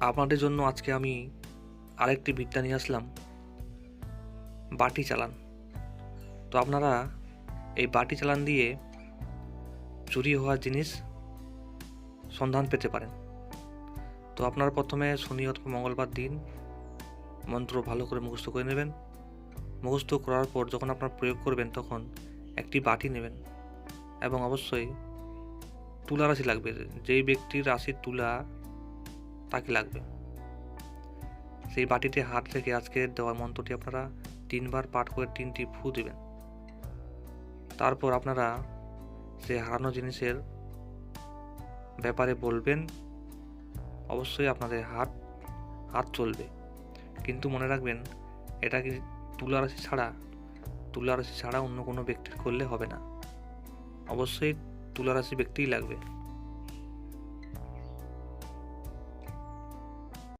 আপনাদের জন্য আজকে আমি আরেকটি বিদ্যা নিয়ে আসলাম, বাটি চালান। তো আপনারা এই বাটি চালান দিয়ে চুরি হওয়া জিনিস সন্ধান পেতে পারেন। তো আপনারা প্রথমে শনি অথবা মঙ্গলবার দিন মন্ত্র ভালো করে মুখস্থ করে নেবেন। মুখস্থ করার পর যখন আপনারা প্রয়োগ করবেন তখন একটি বাটি নেবেন এবং অবশ্যই তুলা রাশি লাগবে। যেই ব্যক্তির রাশির তুলা তাকে লাগবে। সেই বাটিতে হাত রেখে আজকে দেওয়া মন্ত্রটি আপনারা 3 বার পাঠ করে 3টি ফু দেবেন। তারপর আপনারা সেই হারানো জিনিসের ব্যাপারে বলবেন। অবশ্যই আপনাদের হাত চলবে, কিন্তু মনে রাখবেন এটা কি তুলা রাশি ছাড়া অন্য কোনো ব্যক্তির করলে হবে না। অবশ্যই তুলা রাশি ব্যক্তিই লাগবে।